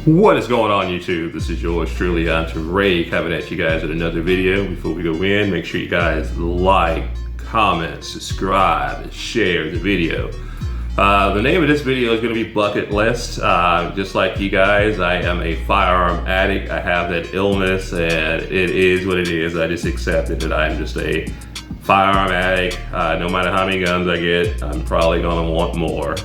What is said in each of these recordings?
What is going on YouTube? This is yours truly, ATUM-RE, coming at you guys with another video. Before we go in, make sure you guys like, comment, subscribe, and share the video. The name of this video is going to be Bucket List. Just like you guys, I am a firearm addict. I have that illness and it is what it is. I just accepted that I'm just a firearm addict. No matter how many guns I get, I'm probably gonna want more.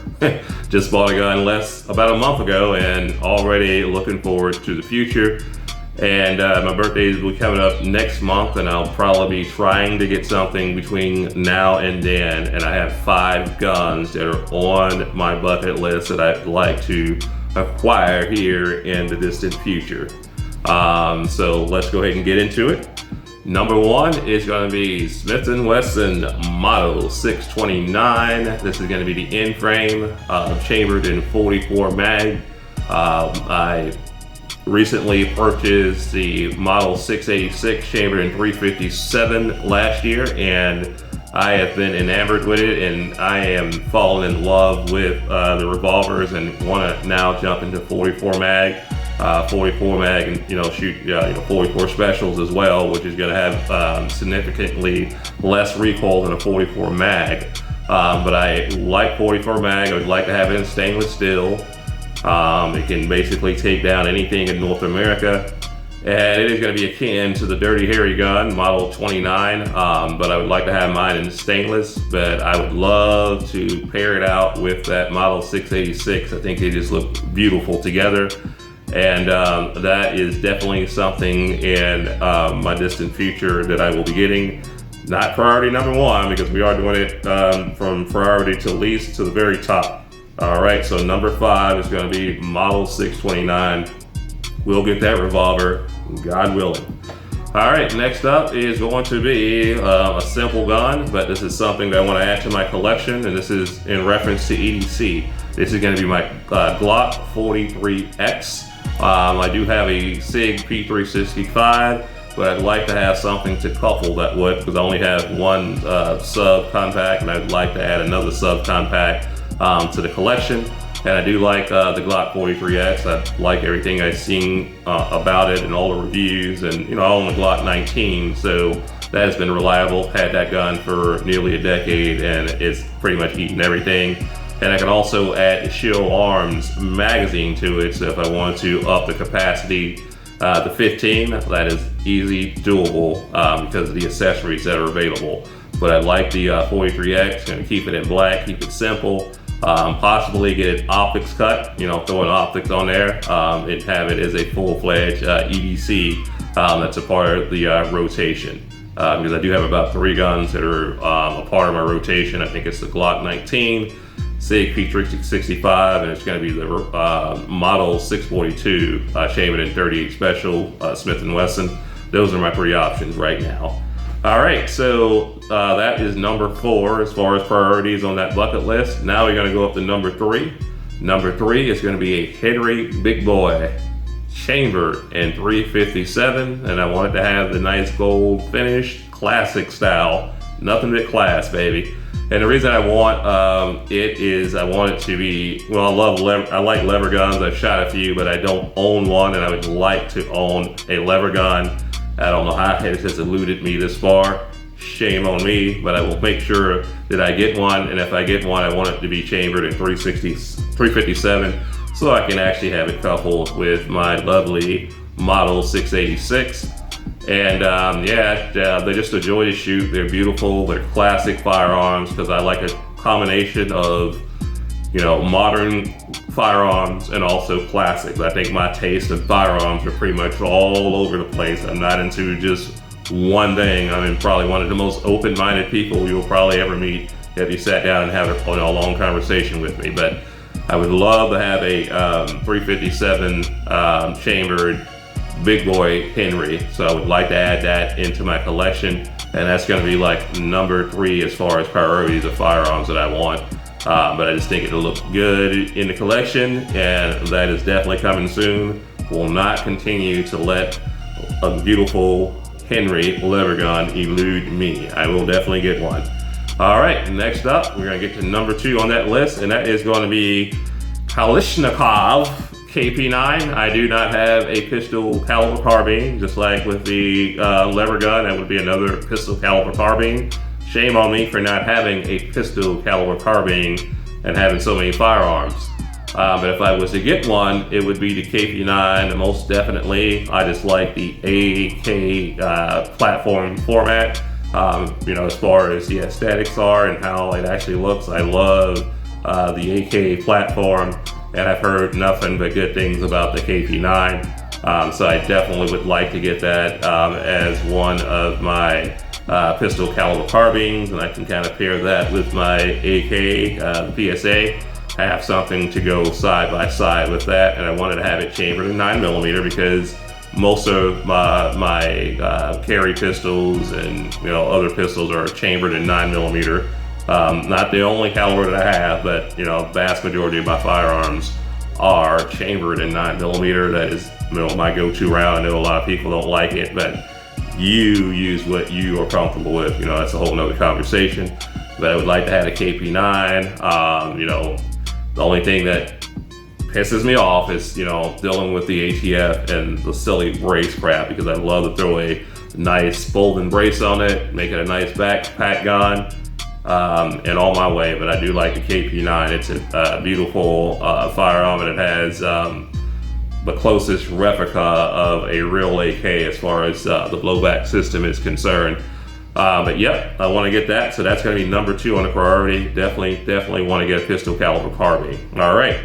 Just bought a gun about a month ago and already looking forward to the future. And my birthday will be coming up next month and I'll probably be trying to get something between now and then. And I have 5 guns that are on my bucket list that I'd like to acquire here in the distant future. So let's go ahead and get into it. Number 1 is going to be Smith & Wesson Model 629. This is going to be the end frame, chambered in 44 mag. I recently purchased the Model 686 chambered in 357 last year, and I have been enamored with it, and I am falling in love with the revolvers and want to now jump into 44 mag. 44 mag and shoot 44 specials as well, which is going to have significantly less recoil than a 44 mag. But I like 44 mag. I would like to have it in stainless steel. It can basically take down anything in North America, and it is going to be akin to the Dirty Harry gun Model 29, but I would like to have mine in stainless. But I would love to pair it out with that Model 686. I think they just look beautiful together. And that is definitely something in my distant future that I will be getting. Not priority number 1, because we are doing it from priority to least to the very top. All right, so number 5 is going to be Model 629. We'll get that revolver, God willing. All right, next up is going to be a simple gun, but this is something that I want to add to my collection, and this is in reference to EDC. This is going to be my Glock 43X. I do have a SIG P365, but I'd like to have something to couple that with, because I only have one sub-compact, and I'd like to add another sub-compact to the collection. And I do like the Glock 43X. I like everything I've seen about it and all the reviews, and I own the Glock 19, so that has been reliable. Had that gun for nearly a decade, and it's pretty much eaten everything. And I can also add the Shield Arms magazine to it, so if I wanted to up the capacity to 15, that is easy doable because of the accessories that are available. But I like the 43X, going to keep it in black, keep it simple, possibly get it optics cut, throw an optics on there, and have it as a full-fledged EDC that's a part of the rotation. Because I do have about 3 guns that are a part of my rotation. I think it's the Glock 19, SIG P365, and it's going to be the Model 642 chambered in 38 special Smith & Wesson. Those are my 3 options right now. All right, so that is number 4 as far as priorities on that bucket list. Now we're going to go up to number 3. Number 3 is going to be a Henry Big Boy chambered in 357, and I wanted to have the nice gold finish, classic style, nothing but class, baby. And the reason I want it is I want it to be, well, I like lever guns. I've shot a few, but I don't own one, and I would like to own a lever gun. I don't know how it has eluded me this far. Shame on me, but I will make sure that I get one, and if I get one, I want it to be chambered in 357, so I can actually have it coupled with my lovely Model 686. And they're just a joy to shoot. They're beautiful. They're classic firearms, because I like a combination of modern firearms and also classics. I think my taste in firearms are pretty much all over the place. I'm not into just one thing. I'm probably one of the most open-minded people you'll probably ever meet if you sat down and have a long conversation with me. But I would love to have a 357 chambered Big Boy Henry, so I would like to add that into my collection, and that's going to be like number 3 as far as priorities of firearms that I want. But I just think it'll look good in the collection, and that is definitely coming soon. Will not continue to let a beautiful Henry lever gun elude me. I will definitely get one. All right, next up, we're going to get to number 2 on that list, and that is going to be Kalashnikov KP9, I do not have a pistol caliber carbine. Just like with the lever gun, that would be another pistol caliber carbine. Shame on me for not having a pistol caliber carbine and having so many firearms. But if I was to get one, it would be the KP9, most definitely. I just like the AK platform format. You know, as far as the aesthetics are and how it actually looks, I love the AK platform, and I've heard nothing but good things about the KP9. So I definitely would like to get that as one of my pistol caliber carbines, and I can kind of pair that with my AK, the PSA. Have something to go side by side with that, and I wanted to have it chambered in 9mm because most of my carry pistols and other pistols are chambered in 9mm. Not the only caliber that I have, but vast majority of my firearms are chambered in 9mm. That is my go-to round. I know a lot of people don't like it, but you use what you are comfortable with. That's a whole nother conversation. But I would like to have a KP9. The only thing that pisses me off is, dealing with the ATF and the silly brace crap, because I love to throw a nice folding brace on it, make it a nice backpack gun, and on my way. But I do like the KP9. It's a beautiful firearm, and it has the closest replica of a real AK as far as the blowback system is concerned. But yep, I want to get that, so that's going to be number 2 on the priority. Definitely want to get a pistol caliber carbine. All right,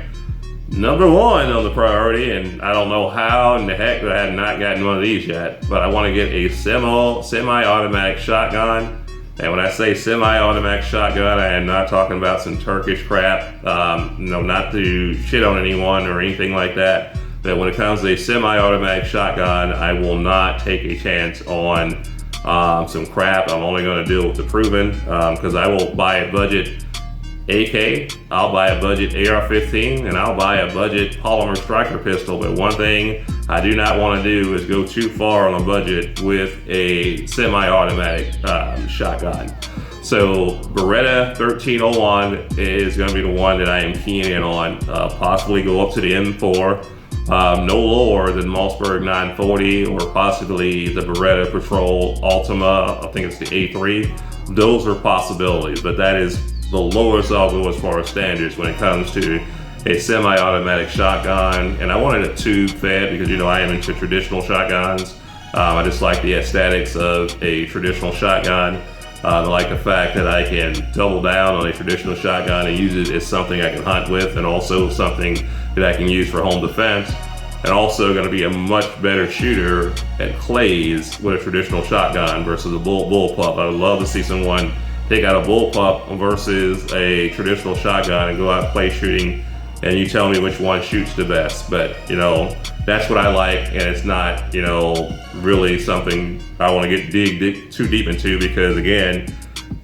number 1 on the priority, and I don't know how in the heck that I have not gotten one of these yet, but I want to get a semi-automatic shotgun. And when I say semi-automatic shotgun, I am not talking about some Turkish crap. Not to shit on anyone or anything like that. But when it comes to a semi-automatic shotgun, I will not take a chance on some crap. I'm only going to deal with the proven, because I will buy a budget AK, I'll buy a budget AR-15, and I'll buy a budget polymer striker pistol. But one thing I do not want to do is go too far on a budget with a semi-automatic shotgun. So Beretta 1301 is going to be the one that I am keying in on. Possibly go up to the M4. No lower than Mossberg 940 or possibly the Beretta Patrol Ultima, I think it's the A3. Those are possibilities, but that is the lowest I'll go as far as standards when it comes to a semi-automatic shotgun. And I wanted a tube fed because I am into traditional shotguns. I just like the aesthetics of a traditional shotgun. I like the fact that I can double down on a traditional shotgun and use it as something I can hunt with, and also something that I can use for home defense, and also going to be a much better shooter at clays with a traditional shotgun versus a bullpup. I would love to see someone take out a bullpup versus a traditional shotgun and go out clay shooting, and you tell me which one shoots the best. But that's what I like, and it's not really something I want to dig too deep into, because again,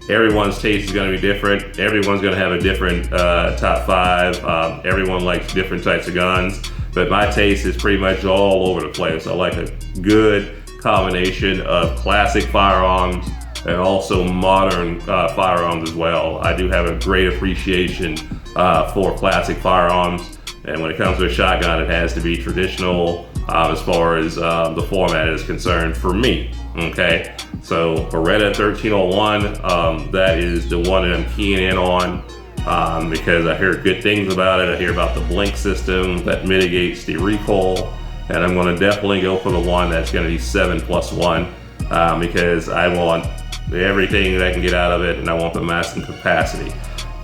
everyone's taste is going to be different. Everyone's going to have a different top 5. Everyone likes different types of guns, but my taste is pretty much all over the place. I like a good combination of classic firearms and also modern firearms as well. I do have a great appreciation for classic firearms, and when it comes to a shotgun, it has to be traditional as far as the format is concerned for me. Okay, so Beretta 1301, that is the one that I'm keying in on, because I hear good things about it. I hear about the blink system that mitigates the recoil, and I'm going to definitely go for the one that's going to be 7+1, because I want everything that I can get out of it, and I want the maximum capacity.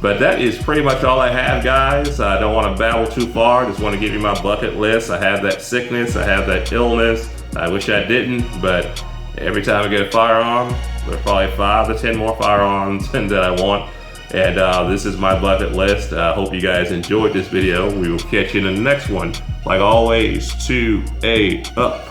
But that is pretty much all I have, guys. I don't want to babble too far. Just want to give you my bucket list. I have that sickness, I have that illness. I wish I didn't, but every time I get a firearm, there's probably 5 to 10 more firearms that I want. And this is my bucket list. I hope you guys enjoyed this video. We will catch you in the next one. Like always, 2-8 up.